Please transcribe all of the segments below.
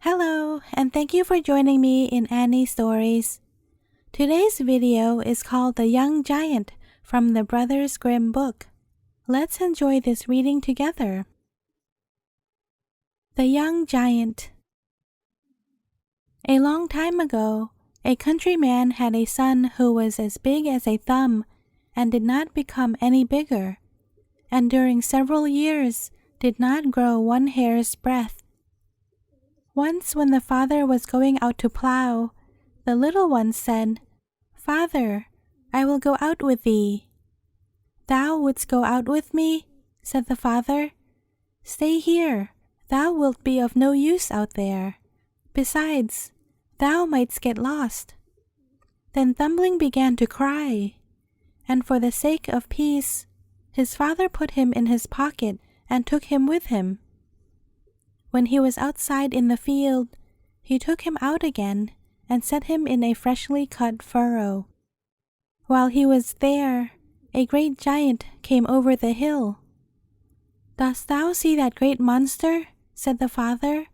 Hello, and thank you for joining me in Annie Stories. Today's video is called The Young Giant from the Brothers Grimm book. Let's enjoy this reading together. The Young Giant. A long time ago, a countryman had a son who was as big as a thumb and did not become any bigger, and during several years did not grow one hair's breadth. Once when the father was going out to plow, the little one said, "Father, I will go out with thee." "Thou wouldst go out with me?" said the father. "Stay here, thou wilt be of no use out there. Besides, thou mightst get lost." Then Thumbling began to cry, and for the sake of peace, his father put him in his pocket and took him with him. When he was outside in the field, he took him out again and set him in a freshly cut furrow. While he was there, a great giant came over the hill. "Dost thou see that great monster?" said the father,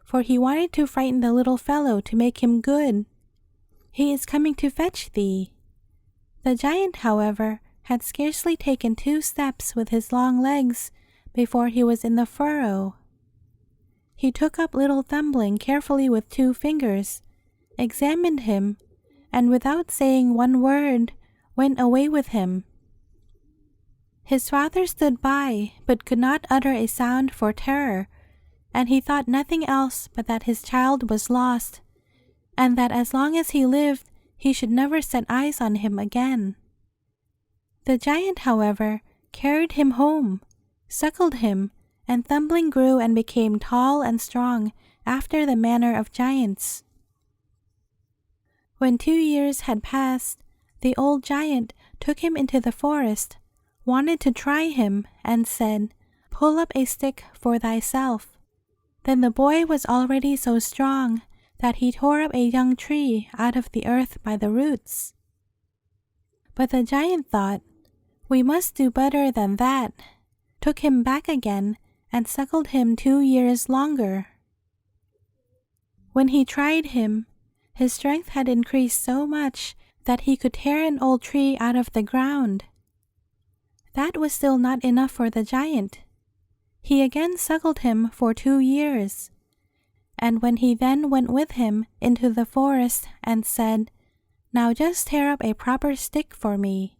for he wanted to frighten the little fellow to make him good. "He is coming to fetch thee." The giant, however, had scarcely taken 2 steps with his long legs before he was in the furrow. He took up little Thumbling carefully with 2 fingers, examined him, and without saying one word, went away with him. His father stood by, but could not utter a sound for terror, and he thought nothing else but that his child was lost, and that as long as he lived he should never set eyes on him again. The giant, however, carried him home, suckled him, and Thumbling grew and became tall and strong after the manner of giants. When 2 years had passed, the old giant took him into the forest, wanted to try him, and said, "Pull up a stick for thyself." Then the boy was already so strong that he tore up a young tree out of the earth by the roots. But the giant thought, "We must do better than that," took him back again, and suckled him 2 years longer. When he tried him, his strength had increased so much that he could tear an old tree out of the ground. That was still not enough for the giant. He again suckled him for 2 years, and when he then went with him into the forest and said, "Now just tear up a proper stick for me,"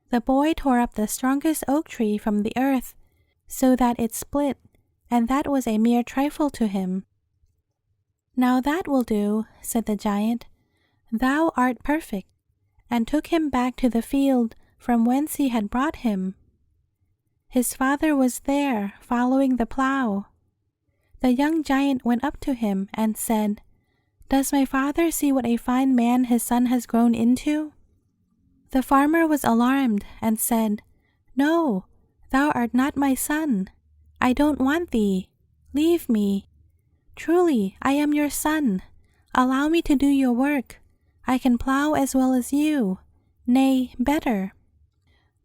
the boy tore up the strongest oak tree from the earth, so that it split, and that was a mere trifle to him. "Now that will do," said the giant. "Thou art perfect," and took him back to the field from whence he had brought him. His father was there, following the plough. The young giant went up to him and said, "Does my father see what a fine man his son has grown into?" The farmer was alarmed and said, "No, thou art not my son. I don't want thee. Leave me. Truly, I am your son. Allow me to do your work. I can plough as well as you, nay, better."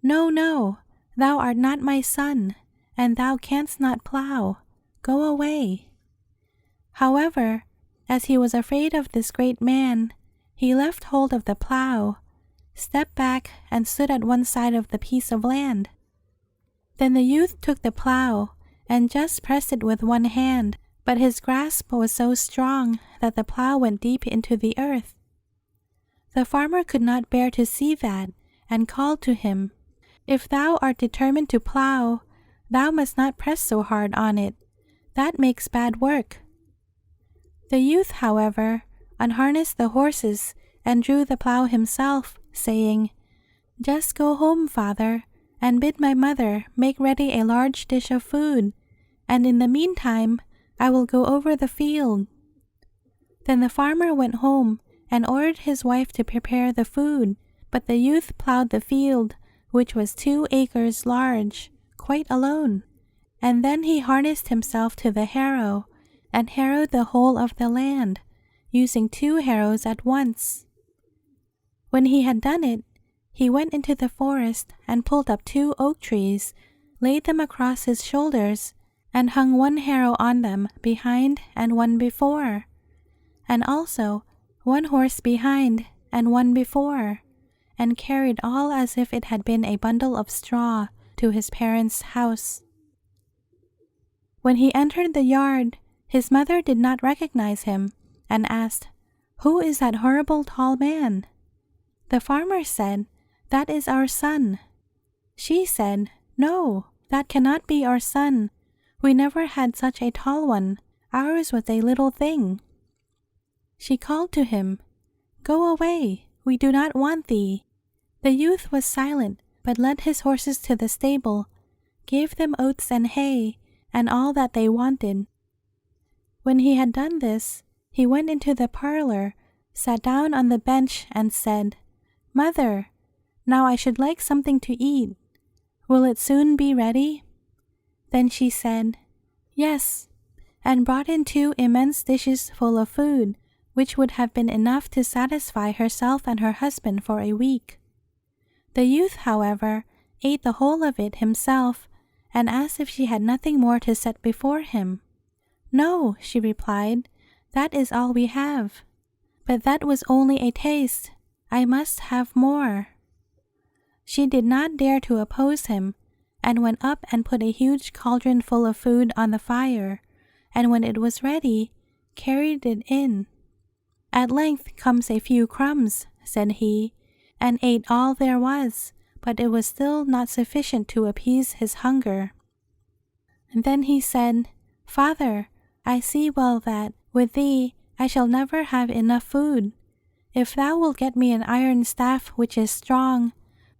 "No, no, thou art not my son, and thou canst not plough. Go away." However, as he was afraid of this great man, he left hold of the plough, stepped back, and stood at one side of the piece of land. Then the youth took the plough and just pressed it with one hand, but his grasp was so strong that the plough went deep into the earth. The farmer could not bear to see that, and called to him, "If thou art determined to plough, thou must not press so hard on it. That makes bad work." The youth, however, unharnessed the horses and drew the plough himself, saying, "Just go home, father, and bid my mother make ready a large dish of food, and in the meantime I will go over the field." Then the farmer went home and ordered his wife to prepare the food, but the youth ploughed the field, which was 2 acres large, quite alone, and then he harnessed himself to the harrow, and harrowed the whole of the land, using 2 harrows at once. When he had done it, he went into the forest and pulled up 2 oak trees, laid them across his shoulders, and hung one harrow on them behind and one before, and also one horse behind and one before, and carried all as if it had been a bundle of straw to his parents' house. When he entered the yard, his mother did not recognize him, and asked, "Who is that horrible tall man?" The farmer said, "That is our son." She said, "No, that cannot be our son. We never had such a tall one. Ours was a little thing." She called to him, "Go away, we do not want thee." The youth was silent, but led his horses to the stable, gave them oats and hay, and all that they wanted. When he had done this, he went into the parlor, sat down on the bench, and said, "Mother, now I should like something to eat. Will it soon be ready?" Then she said, "Yes," and brought in 2 immense dishes full of food, which would have been enough to satisfy herself and her husband for a week. The youth, however, ate the whole of it himself, and asked if she had nothing more to set before him. "No," she replied, "that is all we have. But that was only a taste. I must have more." She did not dare to oppose him, and went up and put a huge cauldron full of food on the fire, and when it was ready, carried it in. "At length comes a few crumbs," said he, and ate all there was, but it was still not sufficient to appease his hunger. And then he said, "Father, I see well that, with thee, I shall never have enough food. If thou wilt get me an iron staff which is strong,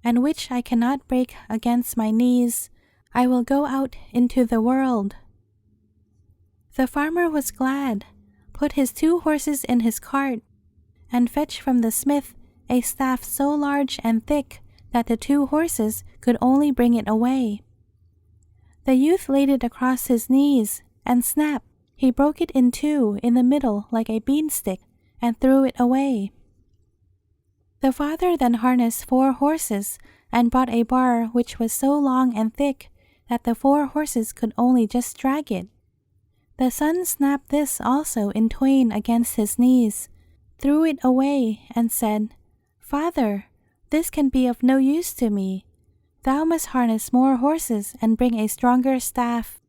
and which I cannot break against my knees, I will go out into the world." The farmer was glad, put his 2 horses in his cart, and fetched from the smith a staff so large and thick that the 2 horses could only bring it away. The youth laid it across his knees, and snap, he broke it in 2 in the middle like a beanstick, and threw it away. The father then harnessed 4 horses, and brought a bar which was so long and thick that the 4 horses could only just drag it. The son snapped this also in twain against his knees, threw it away, and said, "Father, this can be of no use to me. Thou must harness more horses and bring a stronger staff."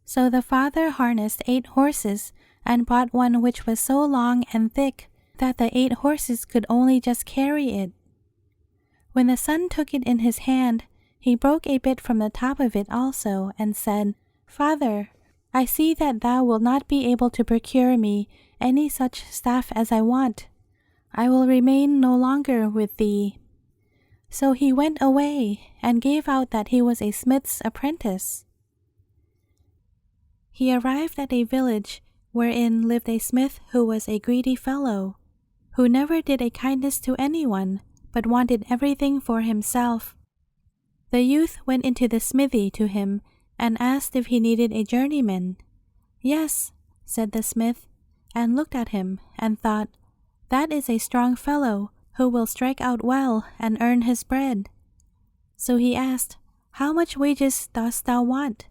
So the father harnessed 8 horses, and brought one which was so long and thick that the 8 horses could only just carry it. When the son took it in his hand, he broke a bit from the top of it also, and said, "Father, I see that thou wilt not be able to procure me any such staff as I want. I will remain no longer with thee." So he went away, and gave out that he was a smith's apprentice. He arrived at a village wherein lived a smith who was a greedy fellow, who never did a kindness to anyone, but wanted everything for himself. The youth went into the smithy to him, and asked if he needed a journeyman. "Yes," said the smith, and looked at him, and thought, "That is a strong fellow, who will strike out well and earn his bread." So he asked, "How much wages dost thou want?"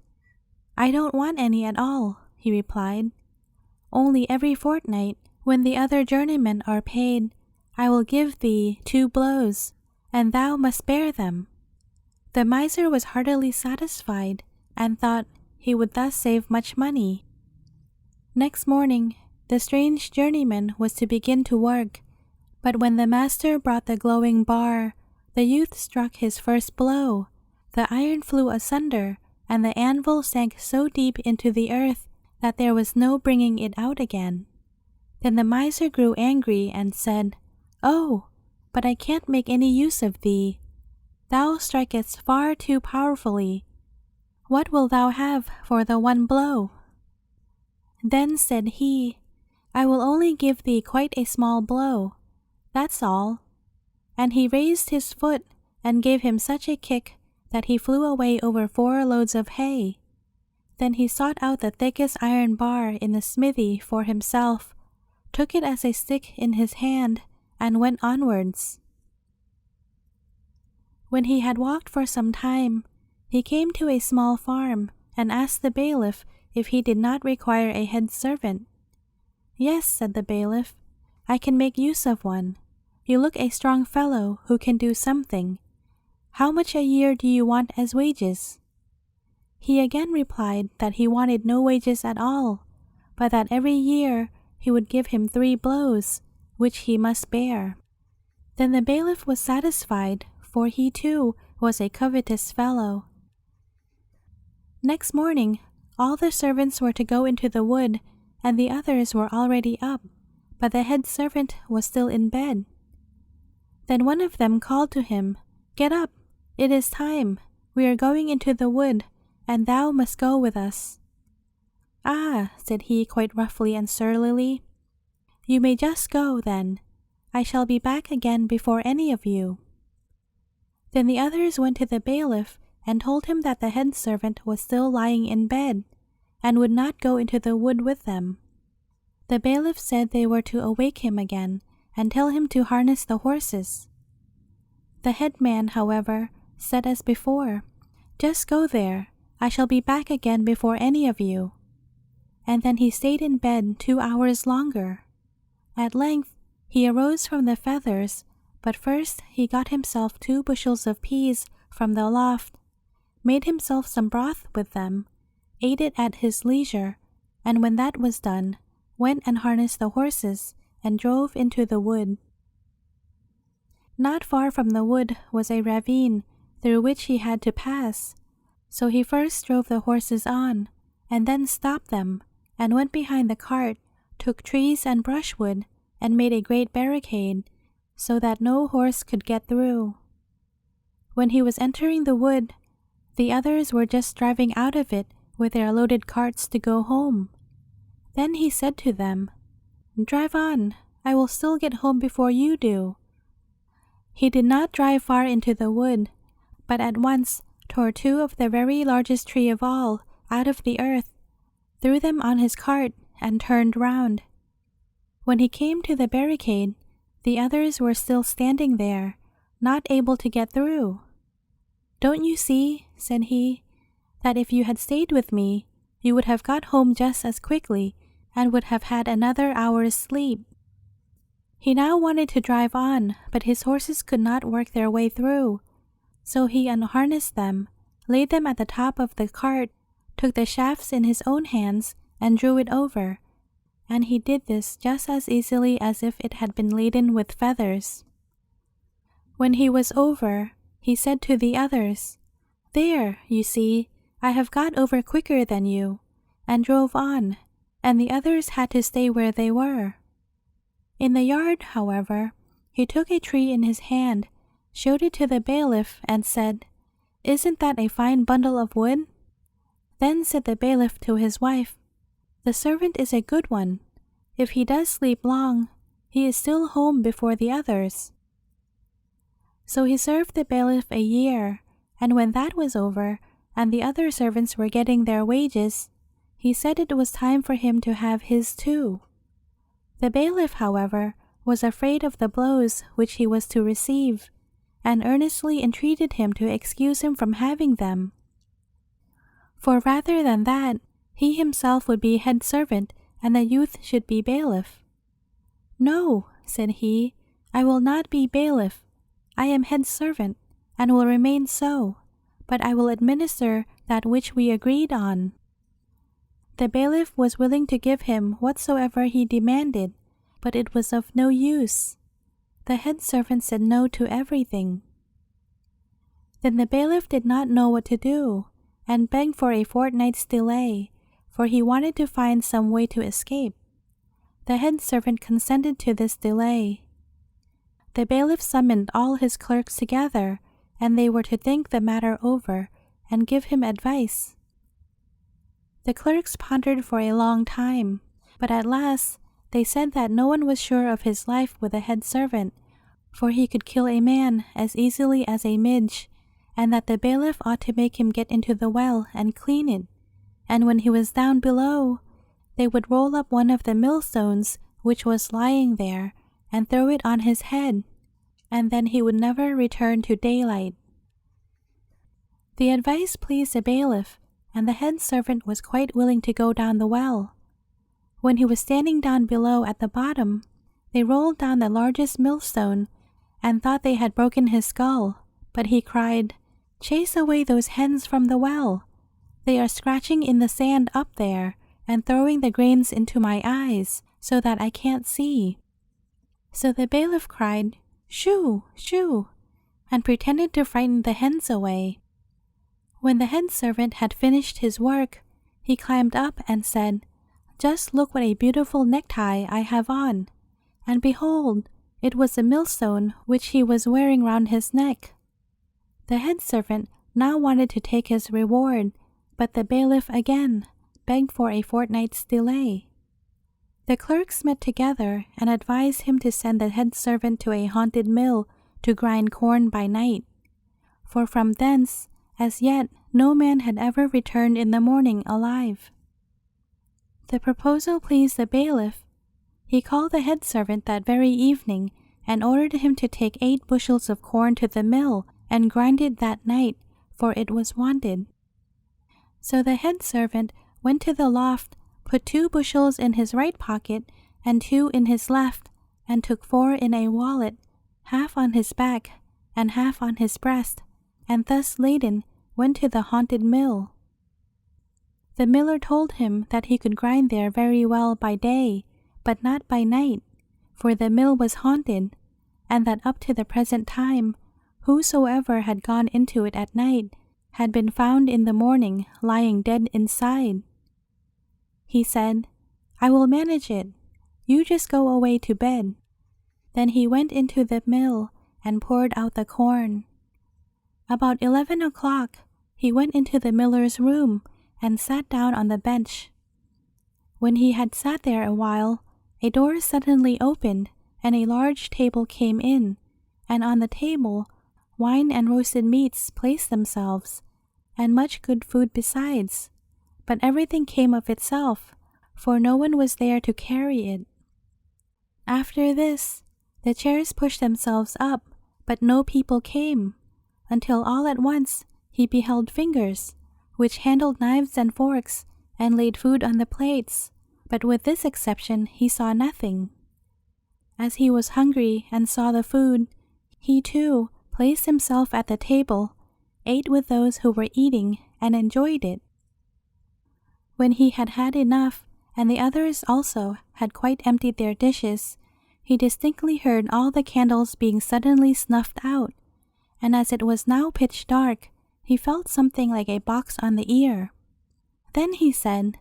"I don't want any at all," he replied. "Only every fortnight, when the other journeymen are paid, I will give thee 2 blows, and thou must bear them." The miser was heartily satisfied, and thought he would thus save much money. Next morning, the strange journeyman was to begin to work, but when the master brought the glowing bar, the youth struck his first blow. The iron flew asunder, and the anvil sank so deep into the earth that there was no bringing it out again. Then the miser grew angry and said, "Oh, but I can't make any use of thee. Thou strikest far too powerfully. What wilt thou have for the 1 blow?" Then said he, "I will only give thee quite a small blow. That's all." And he raised his foot and gave him such a kick that he flew away over 4 loads of hay. Then he sought out the thickest iron bar in the smithy for himself, took it as a stick in his hand, and went onwards. When he had walked for some time, he came to a small farm, and asked the bailiff if he did not require a head servant. "Yes," said the bailiff, "I can make use of one. You look a strong fellow who can do something. How much a year do you want as wages?" He again replied that he wanted no wages at all, but that every year he would give him 3 blows, which he must bear. Then the bailiff was satisfied, for he too was a covetous fellow. Next morning, all the servants were to go into the wood, and the others were already up, but the head servant was still in bed. Then one of them called to him, "Get up, it is time. We are going into the wood, and thou must go with us." "Ah," said he quite roughly and surlily, "you may just go, then. I shall be back again before any of you." Then the others went to the bailiff and told him that the head servant was still lying in bed, and would not go into the wood with them. The bailiff said they were to awake him again, and tell him to harness the horses. The headman, however, said as before, "Just go there. I shall be back again before any of you." And then he stayed in bed 2 hours longer. At length he arose from the feathers, but first he got himself 2 bushels of peas from the loft, made himself some broth with them, ate it at his leisure, and when that was done, went and harnessed the horses and drove into the wood. Not far from the wood was a ravine through which he had to pass, so he first drove the horses on, and then stopped them, and went behind the cart, took trees and brushwood, and made a great barricade, so that no horse could get through. When he was entering the wood, the others were just driving out of it with their loaded carts to go home. Then he said to them, "Drive on, I will still get home before you do." He did not drive far into the wood, but at once tore 2 of the very largest tree of all out of the earth, threw them on his cart, and turned round. When he came to the barricade, the others were still standing there, not able to get through. "Don't you see," said he, "that if you had stayed with me, you would have got home just as quickly, and would have had another hour's sleep?" He now wanted to drive on, but his horses could not work their way through, so he unharnessed them, laid them at the top of the cart, took the shafts in his own hands, and drew it over, and he did this just as easily as if it had been laden with feathers. When he was over, he said to the others, "There, you see, I have got over quicker than you," and drove on, and the others had to stay where they were. In the yard, however, he took a tree in his hand, showed it to the bailiff, and said, "Isn't that a fine bundle of wood?" Then said the bailiff to his wife, "The servant is a good one. If he does sleep long, he is still home before the others." So he served the bailiff a year, and when that was over, and the other servants were getting their wages, he said it was time for him to have his too. The bailiff, however, was afraid of the blows which he was to receive, and earnestly entreated him to excuse him from having them. For rather than that, he himself would be head servant, and the youth should be bailiff. "No," said he, "I will not be bailiff. I am head servant, and will remain so, but I will administer that which we agreed on." The bailiff was willing to give him whatsoever he demanded, but it was of no use. The head servant said no to everything. Then the bailiff did not know what to do, and begged for a fortnight's delay, for he wanted to find some way to escape. The head servant consented to this delay. The bailiff summoned all his clerks together, and they were to think the matter over and give him advice. The clerks pondered for a long time, but at last they said that no one was sure of his life with a head servant, for he could kill a man as easily as a midge, and that the bailiff ought to make him get into the well and clean it, and when he was down below, they would roll up one of the millstones which was lying there, and throw it on his head, and then he would never return to daylight. The advice pleased the bailiff, and the head servant was quite willing to go down the well. When he was standing down below at the bottom, they rolled down the largest millstone and thought they had broken his skull, but he cried, "Chase away those hens from the well. They are scratching in the sand up there and throwing the grains into my eyes so that I can't see." So the bailiff cried, "Shoo, shoo," and pretended to frighten the hens away. When the head servant had finished his work, he climbed up and said, "Just look what a beautiful necktie I have on." And behold, it was a millstone which he was wearing round his neck. The head servant now wanted to take his reward, but the bailiff again begged for a fortnight's delay. The clerks met together and advised him to send the head servant to a haunted mill to grind corn by night, for from thence as yet no man had ever returned in the morning alive. The proposal pleased the bailiff. He called the head servant that very evening and ordered him to take 8 bushels of corn to the mill and grind it that night, for it was wanted. So the head servant went to the loft, put 2 bushels in his right pocket and 2 in his left, and took 4 in a wallet, half on his back and half on his breast, and thus laden went to the haunted mill. The miller told him that he could grind there very well by day, but not by night, for the mill was haunted, and that up to the present time whosoever had gone into it at night had been found in the morning lying dead inside. He said, "I will manage it. You just go away to bed." Then he went into the mill and poured out the corn. About 11 o'clock, he went into the miller's room and sat down on the bench. When he had sat there a while, a door suddenly opened and a large table came in, and on the table wine and roasted meats placed themselves, and much good food besides. But everything came of itself, for no one was there to carry it. After this, the chairs pushed themselves up, but no people came, until all at once he beheld fingers, which handled knives and forks and laid food on the plates, but with this exception he saw nothing. As he was hungry and saw the food, he too placed himself at the table, ate with those who were eating, and enjoyed it. When he had had enough, and the others also had quite emptied their dishes, he distinctly heard all the candles being suddenly snuffed out, and as it was now pitch dark, he felt something like a box on the ear. Then he said,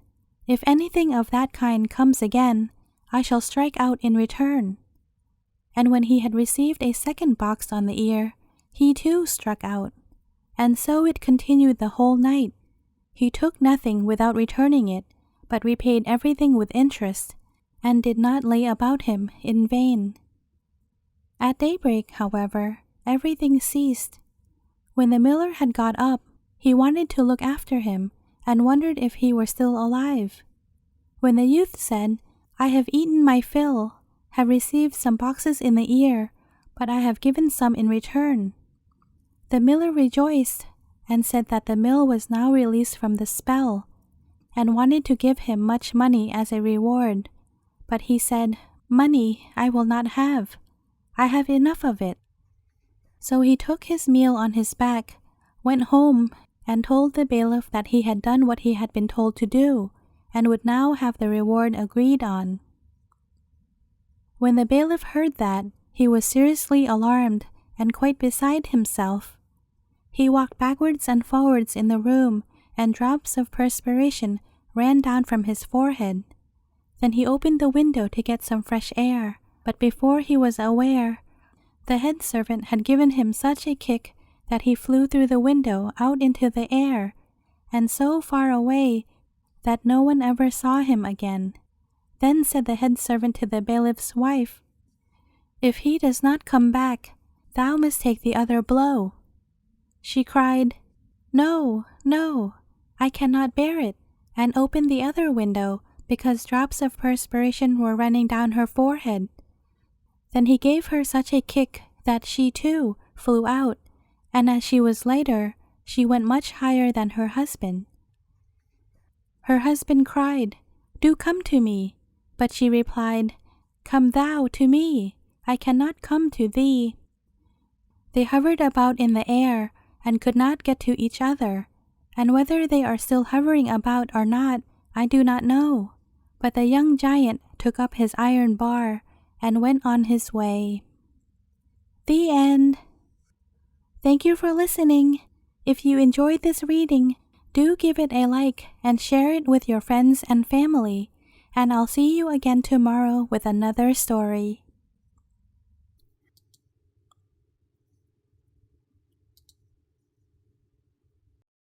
"If anything of that kind comes again, I shall strike out in return." And when he had received a second box on the ear, he too struck out, and so it continued the whole night. He took nothing without returning it, but repaid everything with interest, and did not lay about him in vain. At daybreak, however, everything ceased. When the miller had got up, he wanted to look after him, and wondered if he were still alive. When the youth said, "I have eaten my fill, have received some boxes in the ear, but I have given some in return," the miller rejoiced, and said that the mill was now released from the spell, and wanted to give him much money as a reward. But he said, "Money I will not have. I have enough of it." So he took his meal on his back, went home, and told the bailiff that he had done what he had been told to do, and would now have the reward agreed on. When the bailiff heard that, he was seriously alarmed and quite beside himself. He walked backwards and forwards in the room, and drops of perspiration ran down from his forehead. Then he opened the window to get some fresh air, but before he was aware, the head servant had given him such a kick that he flew through the window out into the air, and so far away that no one ever saw him again. Then said the head servant to the bailiff's wife, "If he does not come back, thou must take the other blow." She cried, "No, no, I cannot bear it," and opened the other window, because drops of perspiration were running down her forehead. Then he gave her such a kick that she too flew out, and as she was lighter, she went much higher than her husband. Her husband cried, "Do come to me." But she replied, "Come thou to me, I cannot come to thee." They hovered about in the air and could not get to each other, and whether they are still hovering about or not, I do not know. But the young giant took up his iron bar and went on his way. The end. Thank you for listening. If you enjoyed this reading, do give it a like and share it with your friends and family, and I'll see you again tomorrow with another story.